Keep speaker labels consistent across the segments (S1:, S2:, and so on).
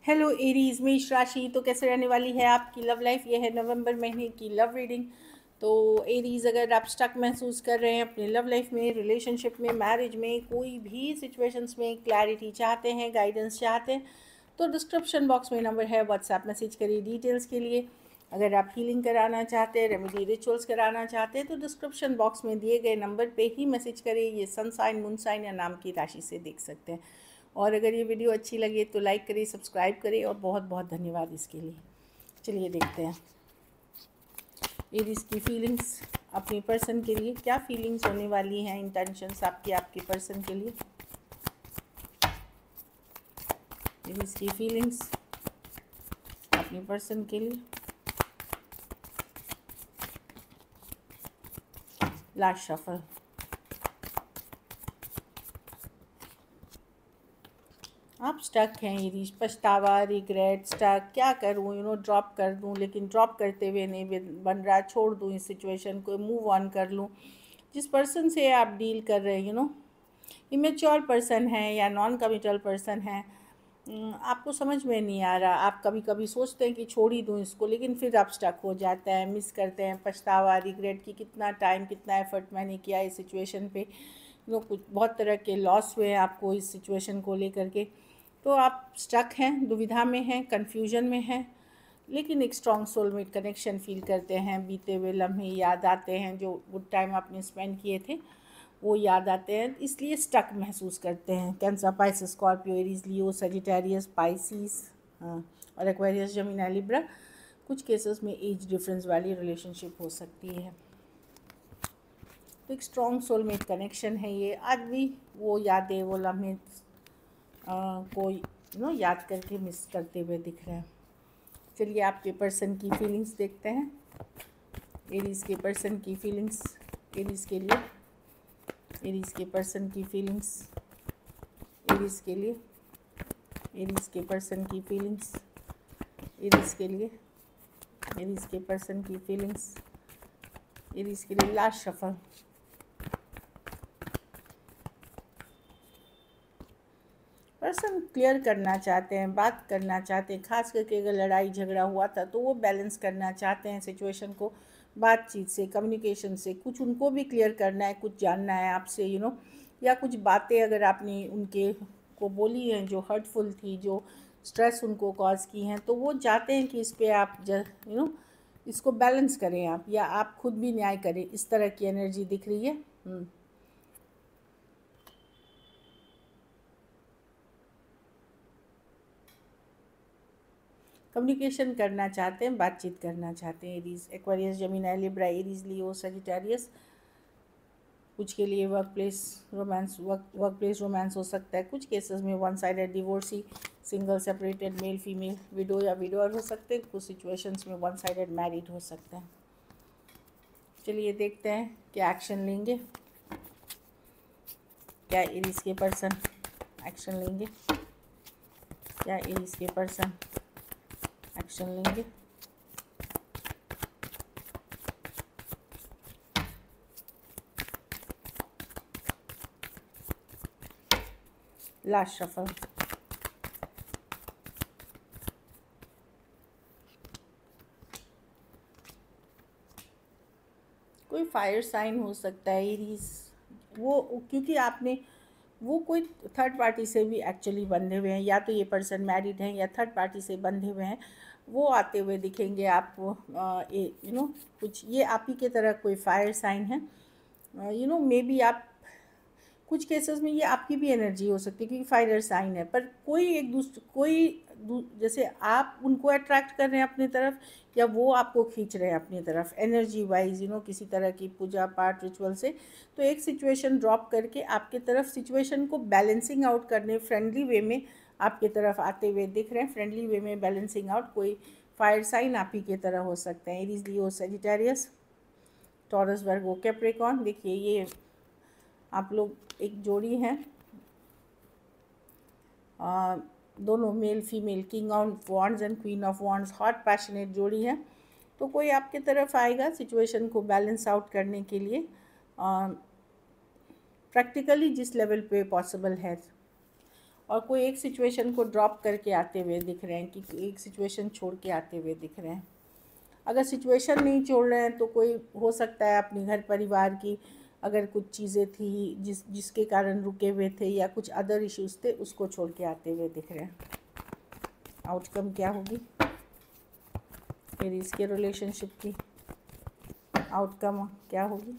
S1: Hello Aries मेष राशि। तो कैसे रहने वाली है आपकी लव लाइफ। ये है नवंबर महीने की लव रीडिंग। तो एरीज, अगर आप स्टक महसूस कर रहे हैं अपने लव लाइफ में, रिलेशनशिप में, मैरिज में, कोई भी सिचुएशंस में क्लैरिटी चाहते हैं, गाइडेंस चाहते हैं, तो डिस्क्रिप्शन बॉक्स में नंबर है, व्हाट्सएप मैसेज करिए डिटेल्स के लिए। अगर आप हीलिंग कराना चाहते हैं, रेमेडी रिचुअल्स कराना चाहते हैं, तो डिस्क्रिप्शन बॉक्स में दिए गए नंबर पे ही मैसेज करिए। ये सन साइन, मून साइन या नाम की राशि से देख सकते हैं। और अगर ये वीडियो अच्छी लगे तो लाइक करिए, सब्सक्राइब करिए, और बहुत बहुत धन्यवाद इसके लिए। चलिए देखते हैं एरीज की फीलिंग्स अपनी पर्सन के लिए। क्या फीलिंग्स होने वाली हैं, इंटेंशंस आपके पर्सन के लिए। एरीज की फीलिंग्स अपनी पर्सन के लिए। Last shuffle. आप स्टक हैं एरीज, पछतावा, रिग्रेट, स्टक, क्या करूँ, ड्रॉप कर दूँ, लेकिन ड्रॉप करते हुए नहीं बन रहा, छोड़ दूँ इस सिचुएशन को, मूव ऑन कर लूँ। जिस पर्सन से आप डील कर रहे हैं, इमेच्योर पर्सन है या नॉन कमिटल पर्सन है, आपको समझ में नहीं आ रहा। आप कभी कभी सोचते हैं कि छोड़ ही दूँ इसको, लेकिन फिर आप स्टक हो जाते हैं, मिस करते हैं, पछतावा, रिग्रेट कि कितना टाइम, कितना एफर्ट मैंने किया इस सिचुएशन पे। कुछ बहुत तरह के लॉस हुए हैं आपको इस सिचुएशन को लेकर के। तो आप स्टक हैं, दुविधा में हैं, कन्फ्यूजन में हैं, लेकिन एक स्ट्रॉन्ग सोलमेट कनेक्शन फील करते हैं। बीते हुए लम्हे याद आते हैं, जो गुड टाइम आपने स्पेंड किए थे वो याद आते हैं, इसलिए स्टक महसूस करते हैं। Cancer, Pisces, Scorpio, Aries, Leo, Sagittarius, Pisces और एक्वेरियस, जमीना, लिब्रा। कुछ केसेस में एज डिफरेंस वाली रिलेशनशिप हो सकती है। तो एक स्ट्रॉन्ग सोलमेट कनेक्शन है ये। आज भी वो यादें, वो लम्हे को याद करके मिस करते हुए दिख रहे हैं। चलिए आपके पर्सन की फीलिंग्स देखते हैं। एरीज के पर्सन की फीलिंग्स एरीज के लिए। एरीज के पर्सन की फीलिंग्स एरीज के लिए। एरीज के पर्सन की फीलिंग्स एरीज के लिए। एरीज के पर्सन की फीलिंग्स एरीज के लिए। Last shuffle. पर्सन क्लियर करना चाहते हैं, बात करना चाहते हैं, खास करके अगर लड़ाई झगड़ा हुआ था तो वो बैलेंस करना चाहते हैं सिचुएशन को, बातचीत से, कम्युनिकेशन से। कुछ उनको भी क्लियर करना है, कुछ जानना है आपसे, या कुछ बातें अगर आपने उनके को बोली हैं जो हर्टफुल थी, जो स्ट्रेस उनको कॉज की हैं, तो वो चाहते हैं कि इस पर आप इसको बैलेंस करें आप, या आप खुद भी न्याय करें। इस तरह की एनर्जी दिख रही है। कम्युनिकेशन करना चाहते हैं, बातचीत करना चाहते हैं एरीज, एक्वेरियस, जमीना, लिब्रा, एरीज, लियो, सजिटेरियस। कुछ के लिए वर्क प्लेस रोमांस हो सकता है। कुछ केसेस में one sided divorcee, single, separated, male female, window या विडोअर हो सकते हैं। कुछ सिचुएशंस में वन साइडेड मैरिड हो सकते हैं। चलिए देखते हैं क्या एक्शन लेंगे, क्या एरीज के पर्सन एक्शन लेंगे, क्या एरीज के पर्सन एक्शन लेंगे। Last shuffle. कोई फायर साइन हो सकता है एरीज, वो क्योंकि आपने वो कोई थर्ड पार्टी से भी एक्चुअली बंधे हुए हैं, या तो ये पर्सन मैरिड हैं या थर्ड पार्टी से बंधे हुए हैं। वो आते हुए दिखेंगे आपको। कुछ ये आप ही के तरह कोई फायर साइन है। मे बी आप, कुछ केसेस में ये आपकी भी एनर्जी हो सकती है क्योंकि फायर साइन है। पर जैसे आप उनको अट्रैक्ट कर रहे हैं अपनी तरफ, या वो आपको खींच रहे हैं अपनी तरफ एनर्जी वाइज, किसी तरह की पूजा पाठ रिचुअल से। तो एक सिचुएशन ड्रॉप करके आपके तरफ सिचुएशन को बैलेंसिंग आउट करने फ्रेंडली वे में आपके तरफ आते हुए दिख रहे हैं। फ्रेंडली वे में बैलेंसिंग आउट कोई फायर साइन आप ही की तरह हो सकते हैं। Aries, Leo, Sagittarius, taurus, Virgo, Capricorn. देखिए ये आप लोग एक जोड़ी हैं, दोनों male female, king of wands and queen of wands, hot passionate जोड़ी है। तो कोई आपके तरफ आएगा सिचुएशन को बैलेंस आउट करने के लिए, प्रैक्टिकली जिस लेवल पे पॉसिबल है। और कोई एक सिचुएशन को ड्रॉप करके आते हुए दिख रहे हैं, कि एक सिचुएशन छोड़ के आते हुए दिख रहे हैं। अगर सिचुएशन नहीं छोड़ रहे हैं तो कोई हो सकता है अपने घर परिवार की अगर कुछ चीज़ें थी जिसके कारण रुके हुए थे या कुछ अदर इश्यूज थे, उसको छोड़ के आते हुए दिख रहे हैं। आउटकम क्या होगी एरीज के रिलेशनशिप की? आउटकम क्या होगी?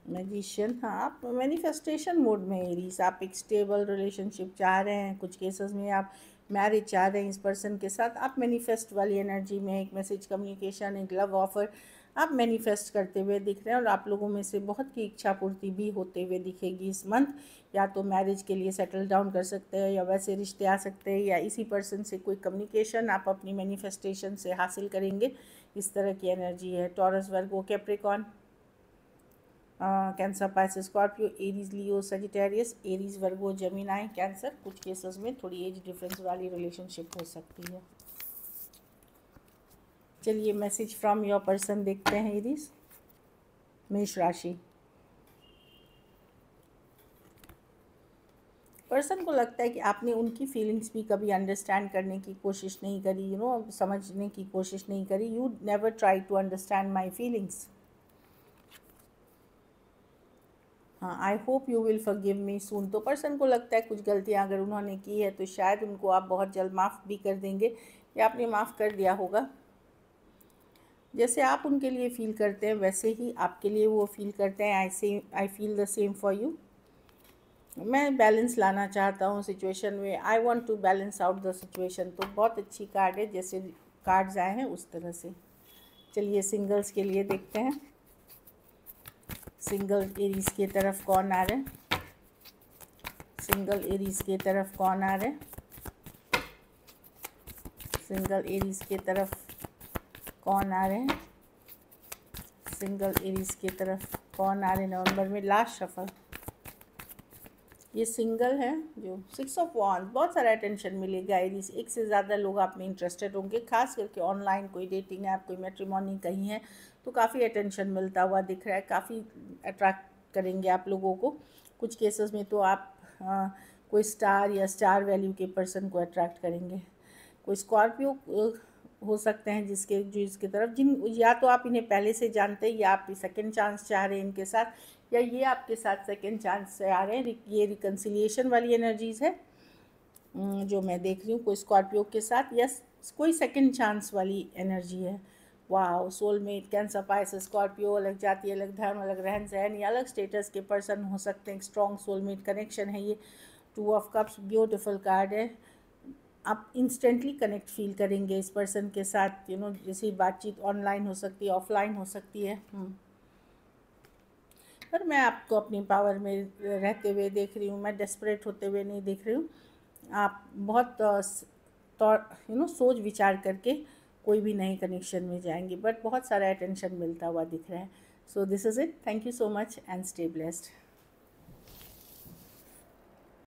S1: मैजिशियन, हाँ आप मैनिफेस्टेशन मोड में एरीज, आप एक स्टेबल रिलेशनशिप चाह रहे हैं, कुछ केसेस में आप मैरिज चाह रहे हैं इस पर्सन के साथ, आप मैनिफेस्ट वाली एनर्जी में एक मैसेज कम्युनिकेशन, एक लव ऑफर आप मैनिफेस्ट करते हुए दिख रहे हैं। और आप लोगों में से बहुत की इच्छा पूर्ति भी होते हुए दिखेगी इस मंथ। या तो मैरिज के लिए सेटल डाउन कर सकते हैं, या वैसे रिश्ते आ सकते हैं, या इसी पर्सन से कोई कम्युनिकेशन आप अपनी मैनिफेस्टेशन से हासिल करेंगे, इस तरह की एनर्जी है। Taurus, Virgo, Capricorn, Cancer, Pisces, Scorpio, Aries, Leo, Sagittarius, Aries, Virgo, Gemini, Cancer. कुछ केसेस में थोड़ी एज डिफरेंस वाली रिलेशनशिप हो सकती है। चलिए मैसेज फ्रॉम योर पर्सन देखते हैं एरीज, मेष राशि। पर्सन को लगता है कि आपने उनकी फीलिंग्स भी कभी अंडरस्टैंड करने की कोशिश नहीं करी, समझने की कोशिश नहीं करी। You never try to understand my feelings. हाँ, I hope you will forgive me soon. तो पर्सन को लगता है कुछ गलतियाँ अगर उन्होंने की है तो शायद उनको आप बहुत जल्द माफ़ भी कर देंगे, या आपने माफ़ कर दिया होगा। जैसे आप उनके लिए फ़ील करते हैं वैसे ही आपके लिए वो फील करते हैं। I feel the same for you. मैं बैलेंस लाना चाहता हूँ सिचुएशन में। I want to balance out the situation. तो बहुत अच्छी कार्ड है, जैसे कार्ड्स आए हैं उस तरह से। चलिए सिंगल्स के लिए देखते हैं, सिंगल एरीज की तरफ कौन आ रहे हैं? सिंगल एरीज की तरफ कौन आ रहे हैं? सिंगल एरीज की तरफ कौन आ रहे हैं? सिंगल एरीज की तरफ कौन आ रहे हैं नवंबर में? लास्ट शफल, ये सिंगल है जो 6 ऑफ वॉन्ड्स, बहुत सारा अटेंशन मिलेगा एरीज। एक से ज़्यादा लोग आप में इंटरेस्टेड होंगे, खास करके ऑनलाइन कोई डेटिंग ऐप, कोई मैट्रिमोनी कहीं है तो काफ़ी अटेंशन मिलता हुआ दिख रहा है। काफ़ी अट्रैक्ट करेंगे आप लोगों को। कुछ केसेस में तो आप कोई स्टार या स्टार वैल्यू के पर्सन को अट्रैक्ट करेंगे। कोई स्कॉर्पियो हो सकते हैं जो इसकी तरफ या तो आप इन्हें पहले से जानते हैं, या आप सेकेंड चांस चाह रहे हैं इनके साथ, या ये आपके साथ सेकेंड चांस से आ रहे हैं। ये रिकन्सिलिएशन वाली एनर्जीज़ है जो मैं देख रही हूँ कोई स्कॉर्पियो के साथ, या कोई सेकेंड चांस वाली एनर्जी है। वाह, सोलमेट, कैंसर, पाइसेस, स्कॉर्पियो, अलग जाति, अलग धर्म, अलग रहन सहन या अलग स्टेटस के पर्सन हो सकते हैं। एक स्ट्रॉन्ग सोलमेट कनेक्शन है ये। 2 ऑफ कप्स ब्यूटीफुल कार्ड है। आप इंस्टेंटली कनेक्ट फील करेंगे इस पर्सन के साथ। जैसे बातचीत ऑनलाइन हो सकती है, ऑफलाइन हो सकती है। पर मैं आपको अपनी पावर में रहते हुए देख रही हूँ, मैं डेस्परेट होते हुए नहीं देख रही हूँ। आप बहुत सोच विचार करके कोई भी नए कनेक्शन में जाएंगे, बट बहुत सारा अटेंशन मिलता हुआ दिख रहा है। So this is it. Thank you so much and stay blessed.